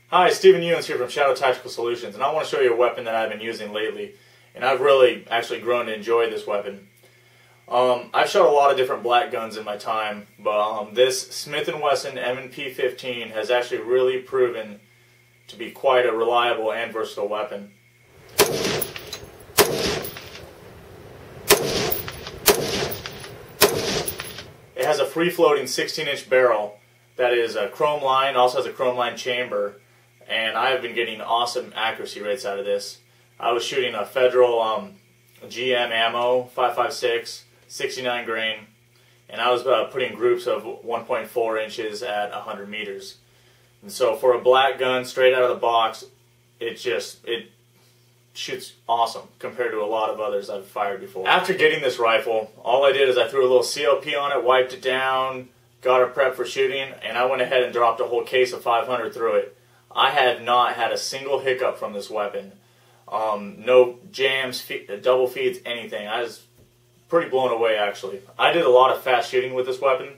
Hi, Stephen Ewens here from Shadow Tactical Solutions, and I want to show you a weapon that I've been using lately, and I've really actually grown to enjoy this weapon. I've shot a lot of different black guns in my time, but this Smith & Wesson M&P15 has actually really proven to be quite a reliable and versatile weapon. It has a free-floating 16-inch barrel that is a chrome line, also has a chrome line chamber, and I have been getting awesome accuracy rates out of this. I was shooting a Federal GM ammo, 5.56, 69 grain, and I was putting groups of 1.4 inches at 100 meters. And so for a black gun, straight out of the box, it shoots awesome compared to a lot of others I've fired before. After getting this rifle, all I did is I threw a little COP on it, wiped it down, got it prepped for shooting, and I went ahead and dropped a whole case of 500 through it. I have not had a single hiccup from this weapon. No jams, double feeds, anything. I was pretty blown away, actually. I did a lot of fast shooting with this weapon,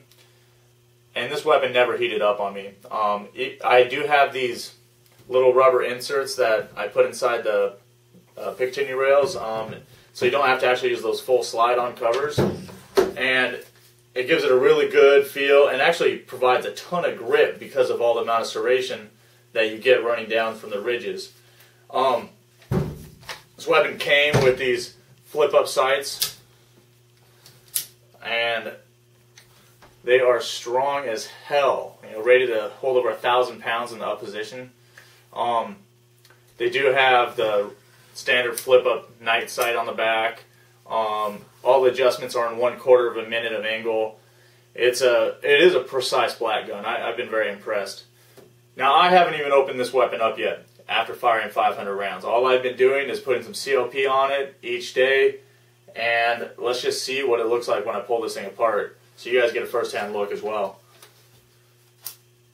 and this weapon never heated up on me. I do have these little rubber inserts that I put inside the Picatinny rails, so you don't have to actually use those full slide-on covers, and it gives it a really good feel and actually provides a ton of grip because of all the amount of serration that you get running down from the ridges. This weapon came with these flip-up sights, and they are strong as hell, rated to hold over 1,000 pounds in the up position. They do have the standard flip-up night sight on the back. All the adjustments are in 1/4 of a minute of angle. It is a precise black gun. I've been very impressed. Now, I haven't even opened this weapon up yet after firing 500 rounds. All I've been doing is putting some COP on it each day, and let's just see what it looks like when I pull this thing apart so you guys get a first-hand look as well.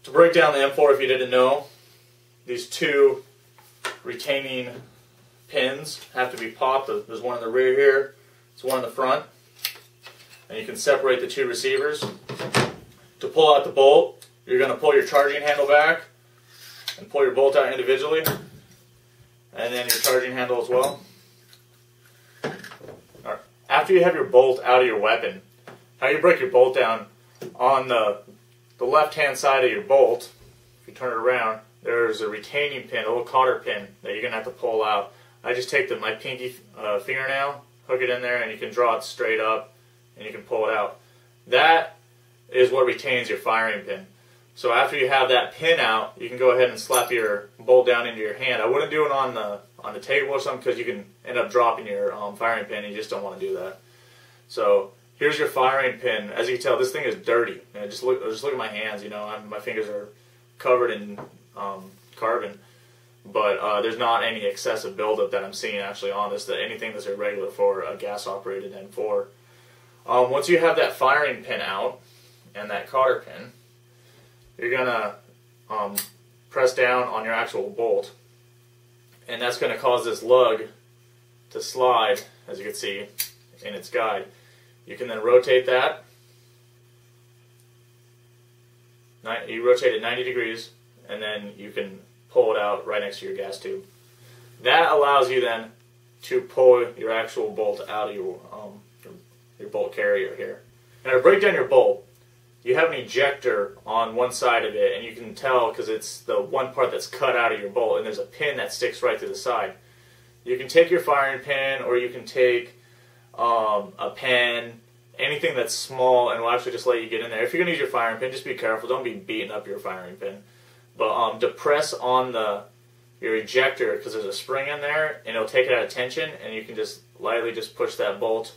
To break down the M4, if you didn't know, these two retaining pins have to be popped. There's one in the rear here, there's one in the front, and you can separate the two receivers. To pull out the bolt, you're going to pull your charging handle back and pull your bolt out individually, and then your charging handle as well. Right. After you have your bolt out of your weapon, how you break your bolt down, on the left-hand side of your bolt, if you turn it around, there's a retaining pin, a little cotter pin that you're going to have to pull out. I just take my pinky fingernail, hook it in there, and you can draw it straight up, and you can pull it out. That is what retains your firing pin. So after you have that pin out, you can go ahead and slap your bolt down into your hand. I wouldn't do it on the table or something because you can end up dropping your firing pin, and you just don't want to do that. So here's your firing pin. As you can tell, this thing is dirty. Just look at my hands. My fingers are covered in carbon, but there's not any excessive buildup that I'm seeing actually on this. Anything that's irregular for a gas-operated M4. Once you have that firing pin out and that cotter pin, you're gonna press down on your actual bolt, and that's going to cause this lug to slide, as you can see in its guide. You can then rotate that. You rotate it 90 degrees, and then you can pull it out right next to your gas tube. That allows you then to pull your actual bolt out of your bolt carrier here. Now, to break down your bolt, you have an ejector on one side of it, and you can tell because it's the one part that's cut out of your bolt, and there's a pin that sticks right to the side. You can take your firing pin, or you can take a pen, anything that's small, and will actually just let you get in there. If you're going to use your firing pin, just be careful. Don't be beating up your firing pin. But to press on your ejector, because there's a spring in there, and it'll take it out of tension, and you can just lightly just push that bolt,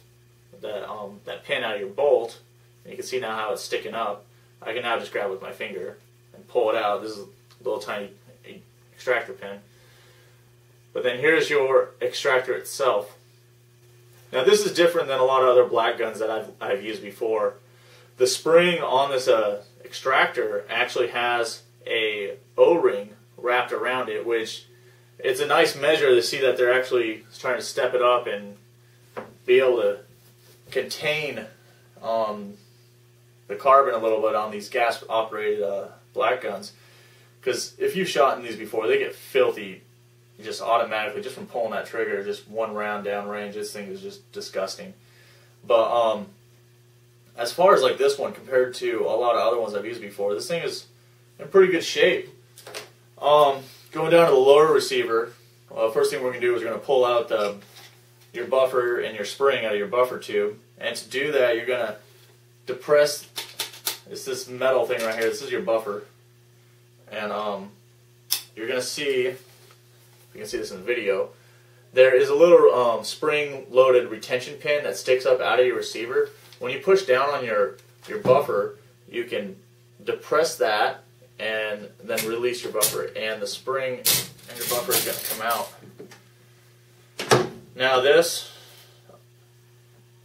that pin out of your bolt. And you can see now how it's sticking up. I can now just grab it with my finger and pull it out. This is a little tiny extractor pin. But then here's your extractor itself. Now this is different than a lot of other black guns that I've used before. The spring on this extractor actually has a O-ring wrapped around it, which it's a nice measure to see that they're actually trying to step it up and be able to contain the carbon a little bit on these gas-operated black guns. Because if you've shot in these before, they get filthy just automatically, just from pulling that trigger, just one round down range. This thing is just disgusting. But as far as like this one compared to a lot of other ones I've used before, this thing is in pretty good shape. Going down to the lower receiver, first thing we're going to do is we're going to pull out your buffer and your spring out of your buffer tube. And to do that, you're going to depress, it's this metal thing right here, this is your buffer. And you're going to see, you can see this in the video, there is a little spring-loaded retention pin that sticks up out of your receiver. When you push down on your buffer, you can depress that and then release your buffer, and the spring and your buffer is going to come out. Now this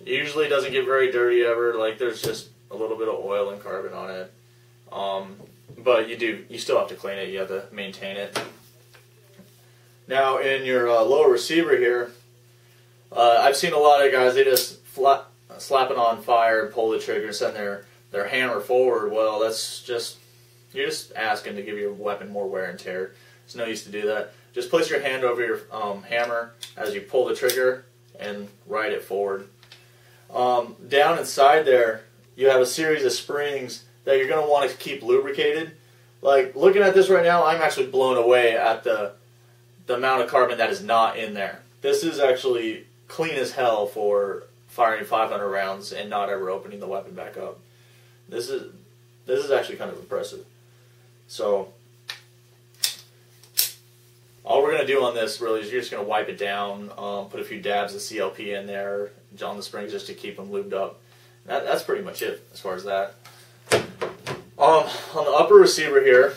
usually doesn't get very dirty ever, like there's just a little bit of oil and carbon on it. But you still have to clean it, you have to maintain it. Now in your lower receiver here, I've seen a lot of guys, they just slap it on fire and pull the trigger and send their hammer forward. Well, that's just, you're just asking to give your weapon more wear and tear. There's no use to do that. Just place your hand over your hammer as you pull the trigger and ride it forward. Down inside there, you have a series of springs that you're going to want to keep lubricated. Like, looking at this right now, I'm actually blown away at the amount of carbon that is not in there. This is actually clean as hell for firing 500 rounds and not ever opening the weapon back up. This is actually kind of impressive. So all we're going to do on this really is you're just going to wipe it down, put a few dabs of CLP in there on the springs just to keep them lubed up. That's pretty much it as far as that. On the upper receiver here,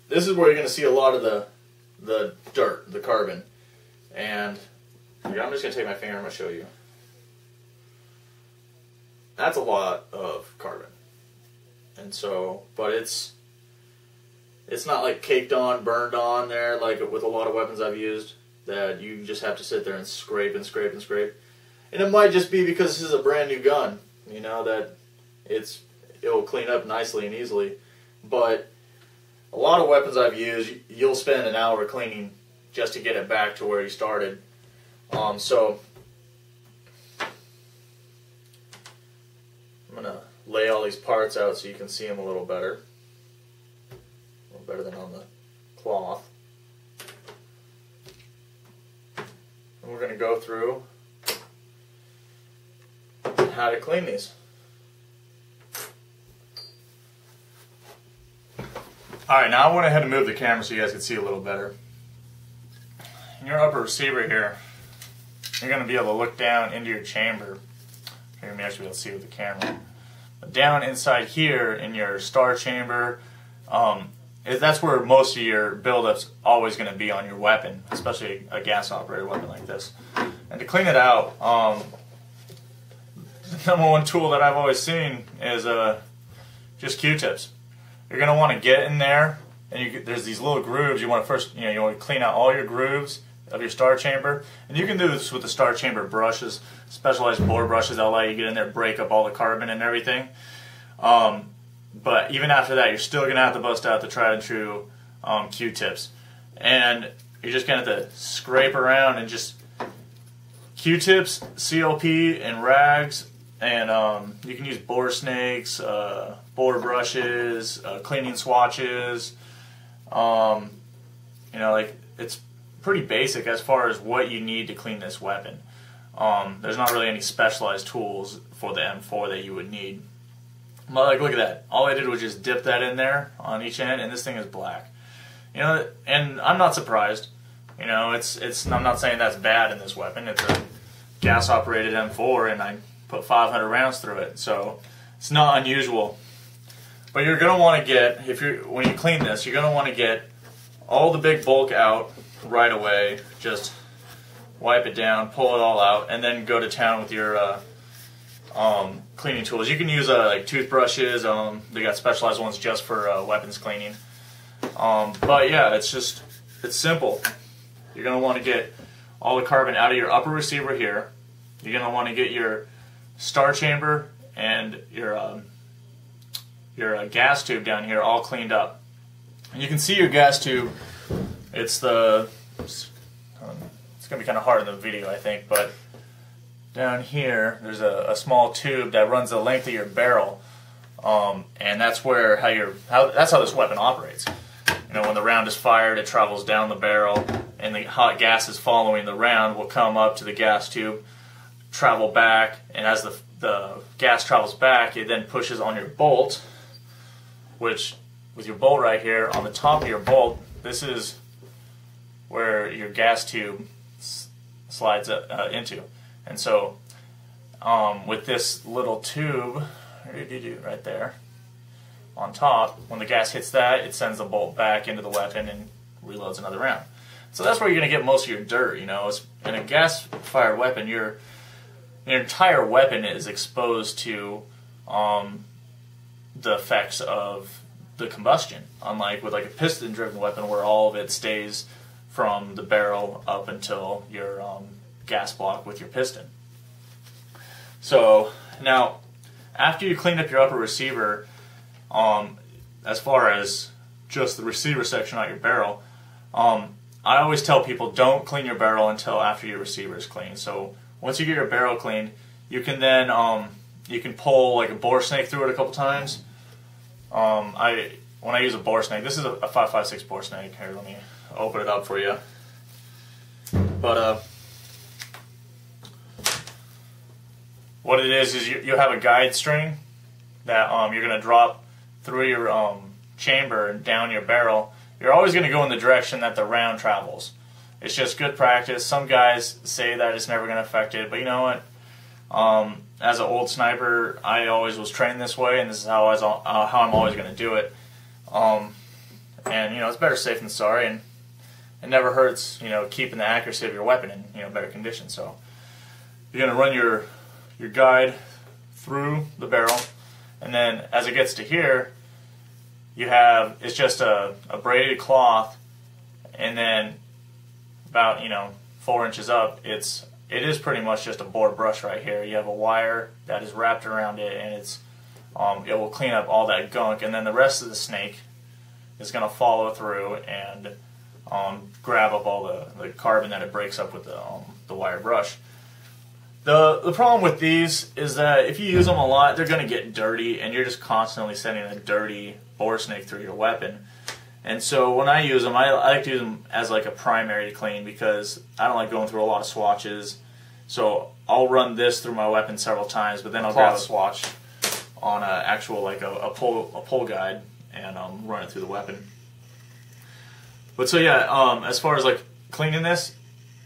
this is where you're going to see a lot of the dirt, the carbon. And I'm just going to take my finger and I'm going to show you. That's a lot of carbon. And so, but it's not like caked on, burned on there, like with a lot of weapons I've used, that you just have to sit there and scrape and scrape and scrape. And it might just be because this is a brand new gun, you know, that it'll clean up nicely and easily. But a lot of weapons I've used, you'll spend an hour cleaning just to get it back to where you started. So I'm going to lay all these parts out so you can see them a little better than on the cloth. And we're going to go through how to clean these. Alright, now I went ahead and moved the camera so you guys can see a little better. In your upper receiver here, you're going to be able to look down into your chamber. You're going to actually be able to see with the camera. But down inside here in your star chamber, that's where most of your buildup's always going to be on your weapon, especially a gas-operated weapon like this. And to clean it out, the number one tool that I've always seen is just Q-tips. You're going to want to get in there, and there's these little grooves. You want to first, you want to clean out all your grooves of your star chamber, and you can do this with the star chamber brushes, specialized bore brushes that allow you to get in there, break up all the carbon and everything. But even after that, you're still going to have to bust out the tried and true Q-tips, and you're just going to have to scrape around and just Q-tips, CLP, and rags, and you can use bore snakes, bore brushes, cleaning swatches. Like, it's pretty basic as far as what you need to clean this weapon. There's not really any specialized tools for the M4 that you would need. But like, look at that. All I did was just dip that in there on each end, and this thing is black. And I'm not surprised. I'm not saying that's bad in this weapon. It's a gas-operated M4, and I put 500 rounds through it, so it's not unusual. But you're going to want to get, when you clean this, you're going to want to get all the big bulk out right away. Just wipe it down, pull it all out, and then go to town with your cleaning tools. You can use like toothbrushes. They got specialized ones just for weapons cleaning. But yeah, it's simple. You're going to want to get all the carbon out of your upper receiver here. You're going to want to get your star chamber and your gas tube down here all cleaned up. You can see your gas tube. It's going to be kind of hard in the video, I think, but down here there's a small tube that runs the length of your barrel, and that's where that's how this weapon operates. You know, when the round is fired, it travels down the barrel, and the hot gases following the round will come up to the gas tube, travel back, and as the gas travels back, it then pushes on your bolt, which, with your bolt right here, on the top of your bolt, this is where your gas tube slides into. And so, with this little tube, right there, on top, when the gas hits that, it sends the bolt back into the weapon and reloads another round. So that's where you're going to get most of your dirt, you know. In a gas-fired weapon, your entire weapon is exposed to the effects of the combustion, unlike with like a piston-driven weapon where all of it stays from the barrel up until your gas block with your piston. So now, after you clean up your upper receiver, as far as just the receiver section on your barrel, I always tell people don't clean your barrel until after your receiver is clean. So once you get your barrel cleaned, you can then you can pull like a bore snake through it a couple times. When I use a bore snake, this is a 5.56 bore snake. Here, let me open it up for you. But what it is you have a guide string that you're going to drop through your chamber and down your barrel. You're always going to go in the direction that the round travels. It's just good practice. Some guys say that it's never going to affect it, but you know what? As an old sniper, I always was trained this way, and this is how I'm always going to do it. And you know, it's better safe than sorry, and it never hurts, you know, keeping the accuracy of your weapon in, you know, better condition. So you're going to run your guide through the barrel, and then as it gets to here, it's just a braided cloth, and then about, you know, 4 inches up, it is pretty much just a bore brush right here. You have a wire that is wrapped around it, and it will clean up all that gunk, and then the rest of the snake is going to follow through and grab up all the carbon that it breaks up with the wire brush. The problem with these is that if you use them a lot, they're going to get dirty, and you're just constantly sending a dirty bore snake through your weapon. And so when I use them, I like to use them as like a primary clean because I don't like going through a lot of swatches. So I'll run this through my weapon several times, but then I'll grab a swatch on a actual like a pull guide and run it through the weapon. But so yeah, as far as like cleaning this,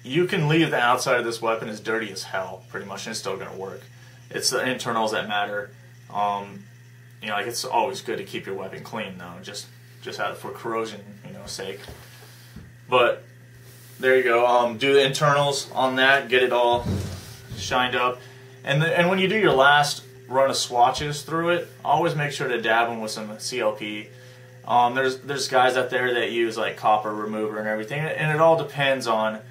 you can leave the outside of this weapon as dirty as hell, pretty much, and it's still going to work. It's the internals that matter. You know, like it's always good to keep your weapon clean, though, just out for corrosion, you know, sake. But there you go. Do the internals on that, get it all shined up, and when you do your last run of swatches through it, always make sure to dab them with some CLP. There's guys out there that use like copper remover and everything, and it all depends on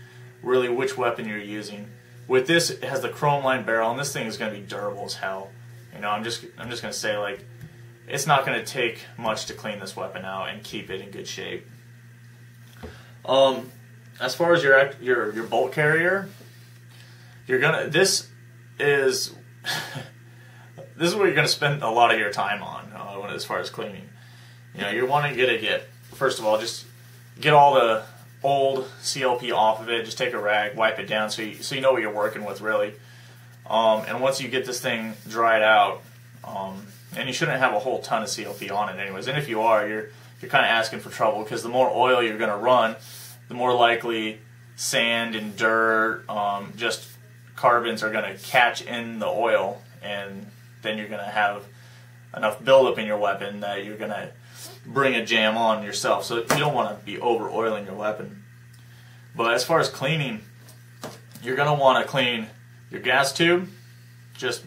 really which weapon you're using. With this, it has the chrome lined barrel, and this thing is going to be durable as hell. You know, I'm just going to say, like, it's not going to take much to clean this weapon out and keep it in good shape. As far as your bolt carrier, this is this is what you're going to spend a lot of your time on as far as cleaning. You know, you want to get first of all, just get all the old CLP off of it. Just take a rag, wipe it down so you know what you're working with, really. And once you get this thing dried out, and you shouldn't have a whole ton of CLP on it anyways, and if you are, you're kind of asking for trouble, because the more oil you're going to run, the more likely sand and dirt, just carbons are going to catch in the oil, and then you're going to have enough buildup in your weapon that you're going to bring a jam on yourself. So you don't want to be over oiling your weapon. But as far as cleaning, you're going to want to clean your gas tube.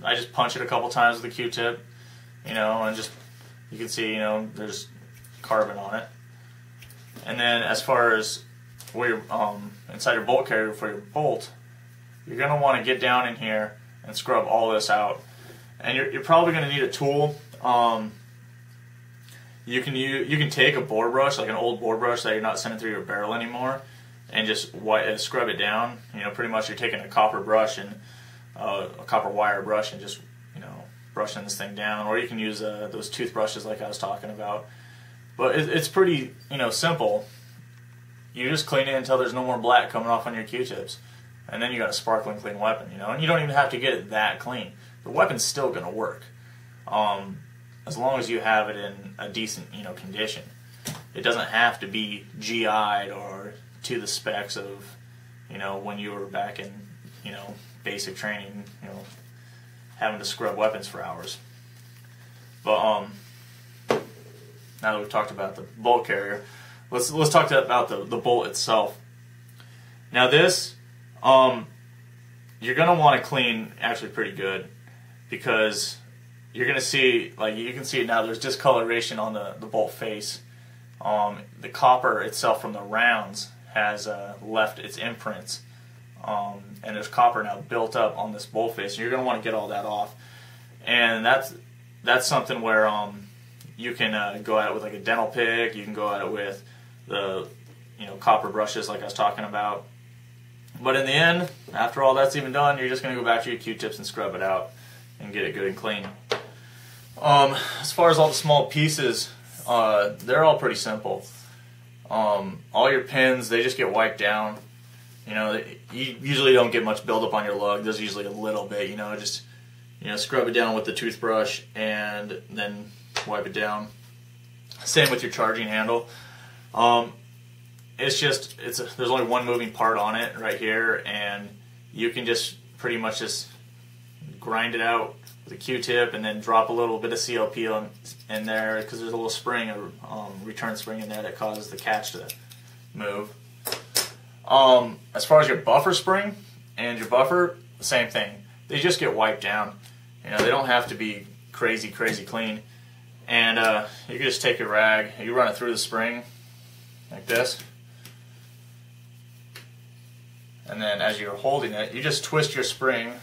I just punch it a couple times with a Q-tip, you know, and just, you can see, you know, there's carbon on it. And then as far as where you're, inside your bolt carrier for your bolt, you're going to want to get down in here and scrub all this out. And you're probably going to need a tool. you can take a bore brush, like an old bore brush that you're not sending through your barrel anymore, and just scrub it down. You know, pretty much you're taking a copper brush and a copper wire brush and just, you know, brushing this thing down. Or you can use those toothbrushes like I was talking about. But it's pretty, you know, simple. You just clean it until there's no more black coming off on your Q-tips, and then you got a sparkling clean weapon. You know, and you don't even have to get it that clean. The weapon's still gonna work, as long as you have it in a decent, you know, condition. It doesn't have to be GI'd or to the specs of, you know, when you were back in, you know, basic training, you know, having to scrub weapons for hours. But now that we've talked about the bolt carrier, let's talk about the bolt itself. Now this, you're gonna want to clean actually pretty good, because you're gonna see, like you can see it now, there's discoloration on the bolt face. The copper itself from the rounds has left its imprints, and there's copper now built up on this bolt face, and you're gonna want to get all that off. And that's something where you can go at it with like a dental pick. You can go at it with the, you know, copper brushes like I was talking about. But in the end, after all that's even done, you're just going to go back to your Q-tips and scrub it out and get it good and clean. As far as all the small pieces, they're all pretty simple. All your pins, they just get wiped down. You know, you usually don't get much buildup on your lug. There's usually a little bit, you know, just, you know, scrub it down with the toothbrush and then wipe it down. Same with your charging handle. It's just, there's only one moving part on it right here, and you can just pretty much just grind it out with a Q-tip and then drop a little bit of CLP in there, because there's a little spring, a return spring in there that causes the catch to move. As far as your buffer spring and your buffer, same thing. They just get wiped down. You know, they don't have to be crazy clean. And you can just take your rag, you run it through the spring like this, and then as you're holding it, you just twist your spring.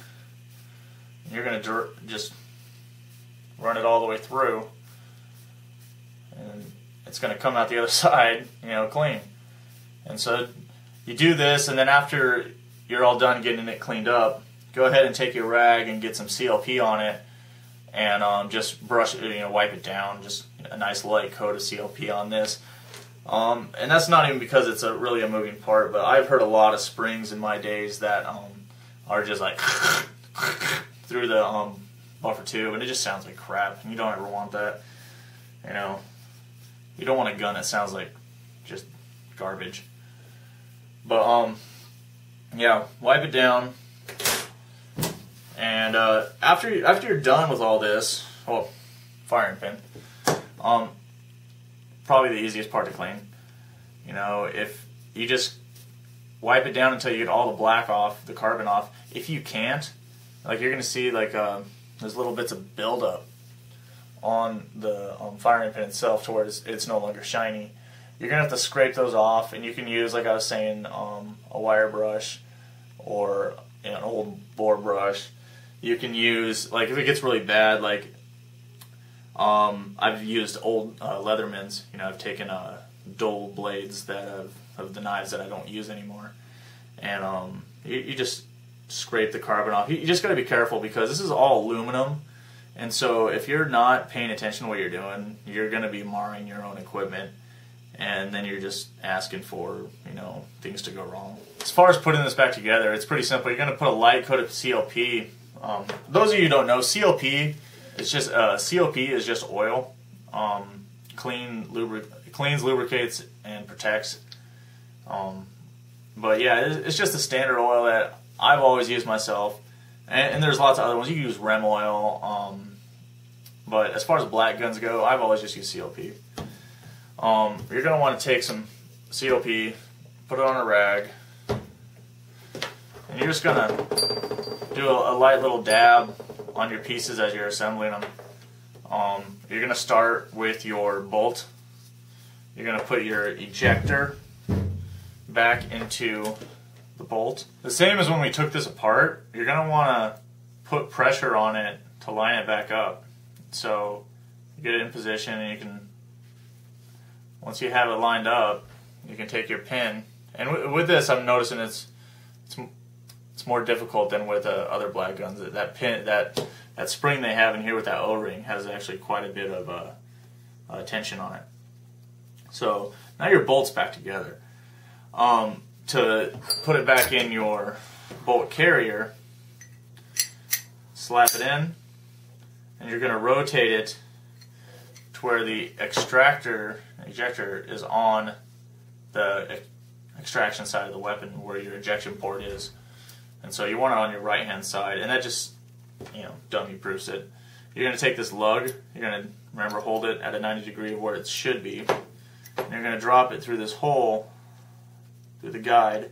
You're going to just run it all the way through, and it's going to come out the other side, you know, clean. And so you do this, and then after you're all done getting it cleaned up, go ahead and take your rag and get some CLP on it, and just brush it, you know, wipe it down. Just a nice light coat of CLP on this. And that's not even because it's really a moving part, but I've heard a lot of springs in my days that are just like through the buffer tube, and it just sounds like crap, and you don't ever want that. You know, you don't want a gun that sounds like just garbage. But yeah, wipe it down, and after you're done with all this, well, firing pin, probably the easiest part to clean. You know, if you just wipe it down until you get all the black off, the carbon off. If you can't, like you're going to see like there's little bits of buildup on the firing pin itself to where it's no longer shiny. You're going to have to scrape those off, and you can use, like I was saying, a wire brush or, you know, an old bore brush. You can use, like if it gets really bad, like I've used old Leathermans. You know, I've taken dull blades that of the knives that I don't use anymore, and you just scrape the carbon off. You just got to be careful, because this is all aluminum, and so if you're not paying attention to what you're doing, you're going to be marring your own equipment, and then you're just asking for, you know, things to go wrong. As far as putting this back together, it's pretty simple. You're going to put a light coat of CLP. Those of you who don't know, CLP is just oil. Cleans, lubricates, and protects. But yeah, it's just a standard oil that I've always used myself, and there's lots of other ones. You can use Rem oil, but as far as black guns go, I've always just used CLP. You're going to want to take some CLP, put it on a rag, and you're just going to do a light little dab on your pieces as you're assembling them. You're going to start with your bolt. You're going to put your ejector back into the bolt. The same as when we took this apart, you're going to want to put pressure on it to line it back up. So you get it in position, and you can once you have it lined up, you can take your pin, and with this I'm noticing it's more difficult than with other black guns. That pin, that spring they have in here with that O-ring has actually quite a bit of tension on it. So now your bolt's back together. To put it back in your bolt carrier, slap it in, and you're going to rotate it to where the ejector is on the extraction side of the weapon, where your ejection port is. And so you want it on your right hand side, and that just, dummy proofs it. You're going to take this lug, you're going to, remember, hold it at a 90 degree of where it should be, and you're going to drop it through this hole, through the guide,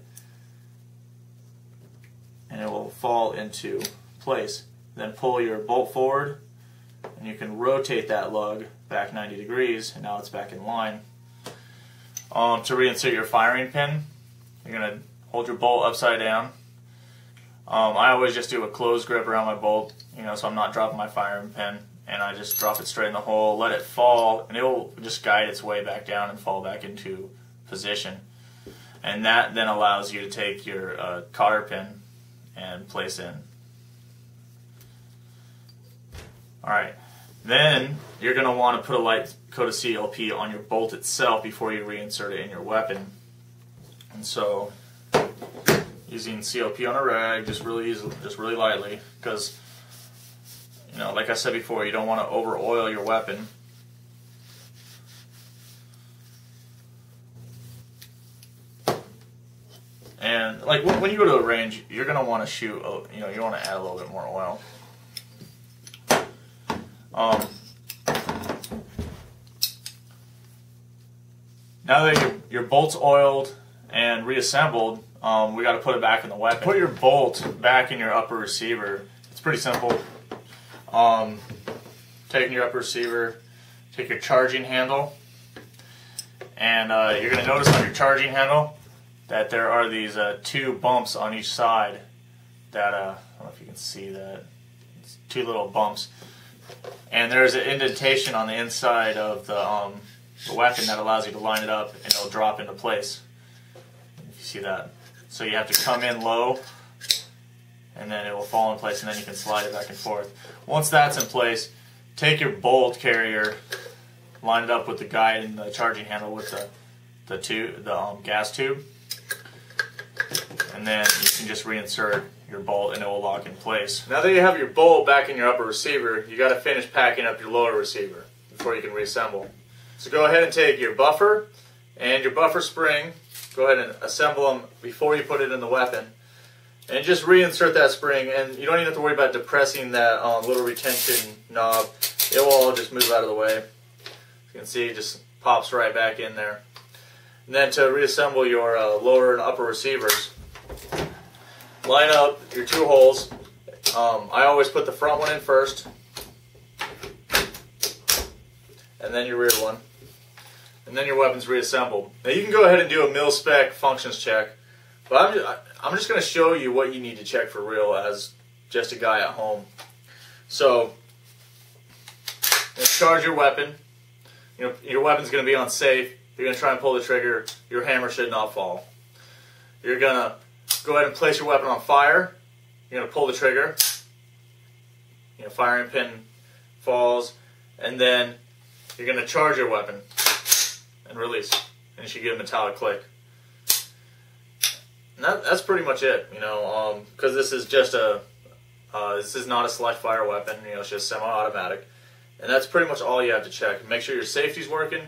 and it will fall into place. Then pull your bolt forward, and you can rotate that lug back 90 degrees, and now it's back in line. To reinsert your firing pin, you're going to hold your bolt upside down. I always just do a closed grip around my bolt, so I'm not dropping my firing pin, and I just drop it straight in the hole, let it fall, and it will just guide its way back down and fall back into position. And that then allows you to take your cotter pin and place in. Alright, then you're going to want to put a light coat of CLP on your bolt itself before you reinsert it in your weapon. And so, using CLP on a rag, just really lightly, because, like I said before, you don't want to over oil your weapon. And like when you go to a range, you're going to want to shoot, you want to add a little bit more oil. Now that your bolt's oiled and reassembled, we got to put it back in the weapon. Put your bolt back in your upper receiver. It's pretty simple. Taking your upper receiver, take your charging handle, and you're going to notice on your charging handle that there are these two bumps on each side. That I don't know if you can see that. It's two little bumps, and there's an indentation on the inside of the weapon that allows you to line it up, and it'll drop into place. If you see that. So you have to come in low, and then it will fall in place, and then you can slide it back and forth. Once that's in place, take your bolt carrier, line it up with the guide and the charging handle with the gas tube, and then you can just reinsert your bolt and it will lock in place. Now that you have your bolt back in your upper receiver, you got to finish packing up your lower receiver before you can reassemble. So go ahead and take your buffer and your buffer spring, go ahead and assemble them before you put it in the weapon, and just reinsert that spring, and you don't even have to worry about depressing that little retention knob. It will all just move out of the way. You can see it just pops right back in there. And then to reassemble your lower and upper receivers, line up your two holes. I always put the front one in first, and then your rear one, and then your weapon's reassembled. Now you can go ahead and do a Milspec functions check, but I'm just going to show you what you need to check for real as just a guy at home. So, charge your weapon. Your weapon's going to be on safe. You're going to try and pull the trigger. Your hammer should not fall. You're going to go ahead and place your weapon on fire. You're going to pull the trigger. Firing pin falls, and then you're going to charge your weapon and release, and you should get a metallic click. And that's pretty much it, because this is just this is not a select fire weapon, it's just semi-automatic, and that's pretty much all you have to check. Make sure your safety's working,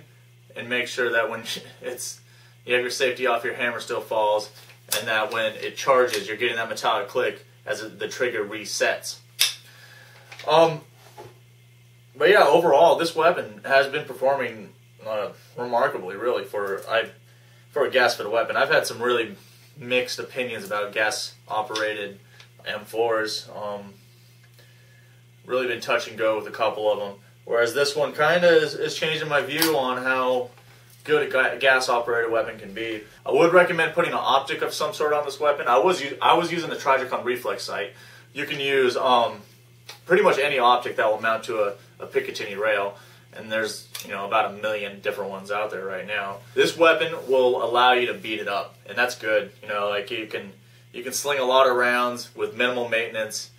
and make sure that when you have your safety off, your hammer still falls, and that when it charges, you're getting that metallic click as the trigger resets. But yeah, overall, this weapon has been performing remarkably, really, for a gas-fed weapon. I've had some really mixed opinions about gas-operated M4s. Really been touch and go with a couple of them. Whereas this one kind of is changing my view on how good a gas-operated weapon can be. I would recommend putting an optic of some sort on this weapon. I was using the Trijicon reflex sight. You can use pretty much any optic that will mount to a Picatinny rail, and there's, you know, about 1 million different ones out there right now. This weapon will allow you to beat it up, and that's good. You know, like you can sling a lot of rounds with minimal maintenance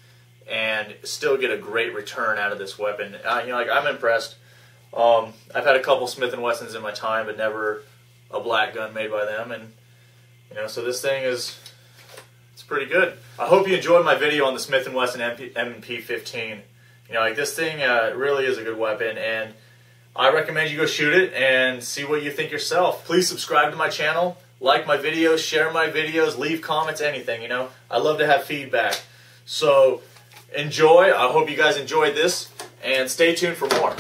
and still get a great return out of this weapon. You know, like I'm impressed. I've had a couple Smith & Wessons in my time, but never a black gun made by them, and you know, so this thing is, it's pretty good. I hope you enjoyed my video on the Smith & Wesson M&P15. You know, like this thing really is a good weapon, and I recommend you go shoot it and see what you think yourself. Please subscribe to my channel, like my videos, share my videos, leave comments, anything, you know. I love to have feedback. So enjoy. I hope you guys enjoyed this, and stay tuned for more.